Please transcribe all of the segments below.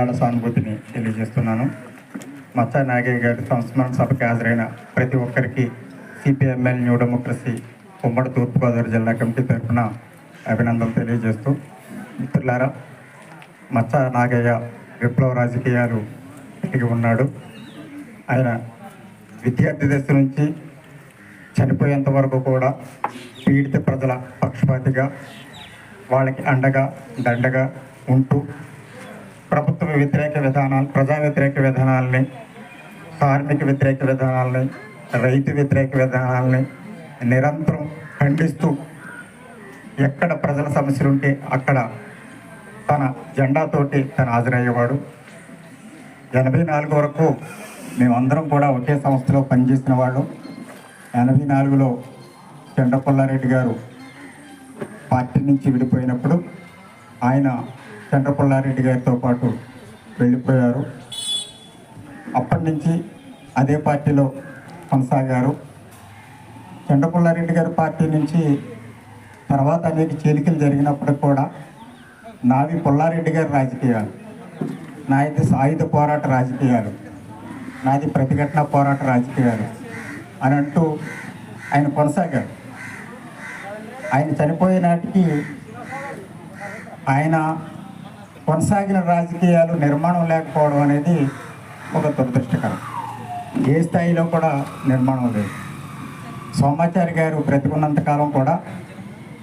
ప్రగాఢ సానుభూతిని తెలియజేస్తున్నాను. మచ్చా నాగయ్య గారి సంస్మరణ సభకి హాజరైన ప్రతి ఒక్కరికి సిపిఎంఎల్ న్యూ డెమోక్రసీ ఉమ్మడి తూర్పుగోదావరి జిల్లా కమిటీ తరఫున అభినందనలు తెలియజేస్తూ, మిత్రులారా, మచ్చా నాగయ్య విప్లవ రాజకీయాలు కలిగి ఉన్నాడు. ఆయన విద్యార్థి దశ నుంచి చనిపోయేంత వరకు కూడా పీడిత ప్రజల పక్షపాతిగా, వాళ్ళకి అండగా దండగా ఉంటూ ప్రభుత్వ వ్యతిరేక విధానాలు, ప్రజా వ్యతిరేక విధానాలని, కార్మిక వ్యతిరేక విధానాలని, రైతు వ్యతిరేక విధానాలని నిరంతరం ఖండిస్తూ ఎక్కడ ప్రజల సమస్యలు ఉంటే అక్కడ తన జెండాతోటి తను హాజరయ్యేవాడు. 84 వరకు మేమందరం కూడా ఒకే సంస్థలో పనిచేసిన వాళ్ళు. 84లో చంద్రపుల్లారెడ్డి గారు పార్టీ నుంచి విడిపోయినప్పుడు ఆయన చంద్రపుల్లారెడ్డి గారితో పాటు వెళ్ళిపోయారు. అప్పటి నుంచి అదే పార్టీలో కొనసాగారు. చంద్రపుల్లారెడ్డి గారి పార్టీ నుంచి తర్వాత అనేక చేలికలు జరిగినప్పుడు కూడా నావి పుల్లారెడ్డి గారి రాజకీయాలు, నాది సాయుధ పోరాట రాజకీయాలు, నాది ప్రతిఘటన పోరాట రాజకీయాలు అని అంటూ ఆయన కొనసాగారు. ఆయన చనిపోయే నాటికి ఆయన కొనసాగిన రాజకీయాలు నిర్మాణం లేకపోవడం అనేది ఒక దురదృష్టకరం. ఏ స్థాయిలో కూడా నిర్మాణం లేదు. సోమాచారి గారు బ్రతికున్నంతకాలం కూడా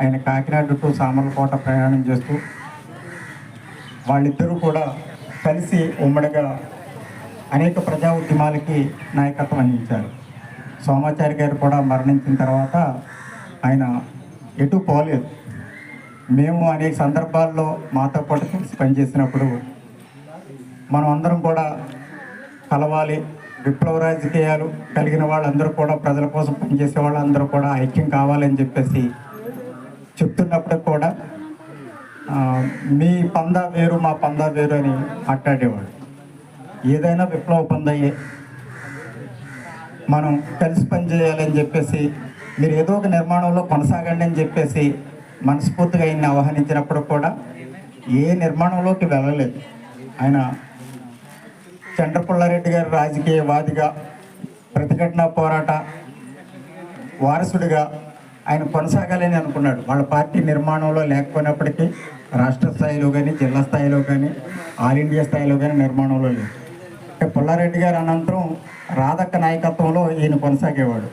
ఆయన కాకినాడ టు సామర్లకోట ప్రయాణం చేస్తూ వాళ్ళిద్దరూ కూడా కలిసి ఉమ్మడిగా అనేక ప్రజా ఉద్యమాలకి నాయకత్వం అందించారు. సోమాచారి గారు కూడా మరణించిన తర్వాత ఆయన ఎటు పోలేదు. మేము అనేక సందర్భాల్లో మాతో పాటు కలిసి పనిచేసినప్పుడు మనం అందరం కూడా కలవాలి, విప్లవ రాజకీయాలు కలిగిన వాళ్ళందరూ కూడా ప్రజల కోసం పనిచేసే వాళ్ళందరూ కూడా ఐక్యం కావాలని చెప్పేసి చెప్తున్నప్పుడు కూడా మీ పందా వేరు మా పందా వేరు అని మాట్లాడేవాడు. ఏదైనా విప్లవ పందయ్యే, మనం కలిసి పనిచేయాలని చెప్పేసి, మీరు ఏదో ఒక నిర్మాణంలో కొనసాగండి అని చెప్పేసి మనస్ఫూర్తిగా ఆయన్ని ఆహ్వానించినప్పుడు కూడా ఏ నిర్మాణంలోకి వెళ్ళలేదు. ఆయన చంద్రపుల్లారెడ్డి గారి రాజకీయవాదిగా, ప్రతిఘటన పోరాట వారసుడిగా ఆయన కొనసాగాలని అనుకున్నాడు. వాళ్ళ పార్టీ నిర్మాణంలో లేకపోయినప్పటికీ రాష్ట్ర స్థాయిలో కానీ, జిల్లా స్థాయిలో కానీ, ఆల్ ఇండియా స్థాయిలో కానీ నిర్మాణంలో లేదు. అంటే పుల్లారెడ్డి గారు అనంతరం రాధక్క నాయకత్వంలో ఈయన కొనసాగేవాడు.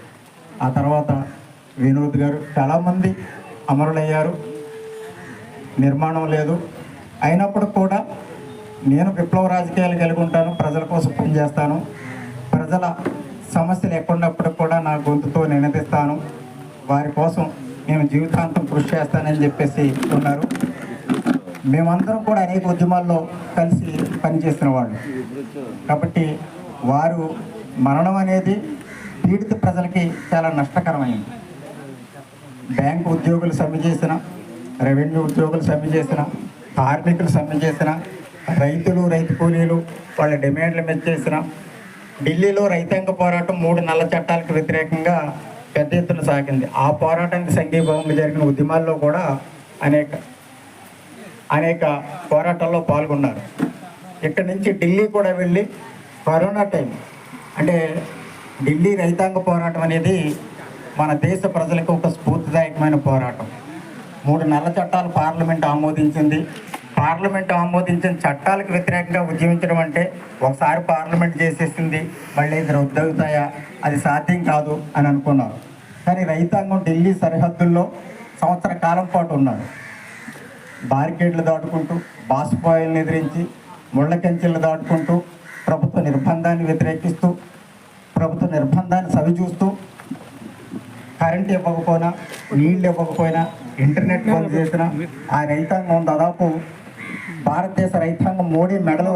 ఆ తర్వాత వినోద్ గారు, చాలామంది అమరులయ్యారు. నిర్మాణం లేదు. అయినప్పుడు కూడా నేను విప్లవ రాజకీయాలు కలిగి ఉంటాను, ప్రజల కోసం పనిచేస్తాను, ప్రజల సమస్యలు ఎక్కడున్నప్పుడు కూడా నా గొంతుతో నినదిస్తాను, వారి కోసం నేను జీవితాంతం కృషి చేస్తానని చెప్పేసి ఉన్నారు. మేమందరం కూడా అనేక ఉద్యమాల్లో కలిసి పనిచేసిన వాళ్ళు కాబట్టి వారు మరణం అనేది పీడిత ప్రజలకి చాలా నష్టకరమైంది. బ్యాంకు ఉద్యోగులు సమ్మె చేసిన, రెవెన్యూ ఉద్యోగులు సమ్మె చేసిన, కార్మికులు సమ్మె చేసిన, రైతులు, రైతు కూలీలు వాళ్ళ డిమాండ్లు మీద చేసిన, ఢిల్లీలో రైతాంగ పోరాటం 3 నల్ల చట్టాలకు వ్యతిరేకంగా పెద్ద ఎత్తున సాగింది. ఆ పోరాటానికి సంఘీభావంగా జరిగిన ఉద్యమాల్లో కూడా అనేక పోరాటాల్లో పాల్గొన్నారు. ఇక్కడి నుంచి ఢిల్లీ కూడా వెళ్ళి కరోనా టైం అంటే ఢిల్లీ రైతాంగ పోరాటం అనేది మన దేశ ప్రజలకు ఒక స్ఫూర్తిదాయకమైన పోరాటం. 3 నల్ల చట్టాలు పార్లమెంట్ ఆమోదించింది. పార్లమెంట్ ఆమోదించిన చట్టాలకు వ్యతిరేకంగా ఉద్యమించడం అంటే ఒకసారి పార్లమెంట్ చేసేసింది, మళ్ళీ ఇది రద్దవుతాయా, అది సాధ్యం కాదు అని అనుకున్నారు. కానీ రైతాంగం ఢిల్లీ సరిహద్దుల్లో సంవత్సర కాలం పాటు ఉన్నారు. బారికేడ్లు దాటుకుంటూ, బాసుపాయలను ఎదిరించి, ముళ్ళ కంచెలు దాటుకుంటూ, ప్రభుత్వ నిర్బంధాన్ని వ్యతిరేకిస్తూ, ప్రభుత్వ నిర్బంధాన్ని సవిచూస్తూ, కరెంట్ ఇవ్వకపోయినా, నీళ్ళు ఇవ్వకపోయినా, ఇంటర్నెట్ బంద్ చేసిన ఆ రైతాంగం దాదాపు భారతదేశ రైతాంగం మోడీ మెడలు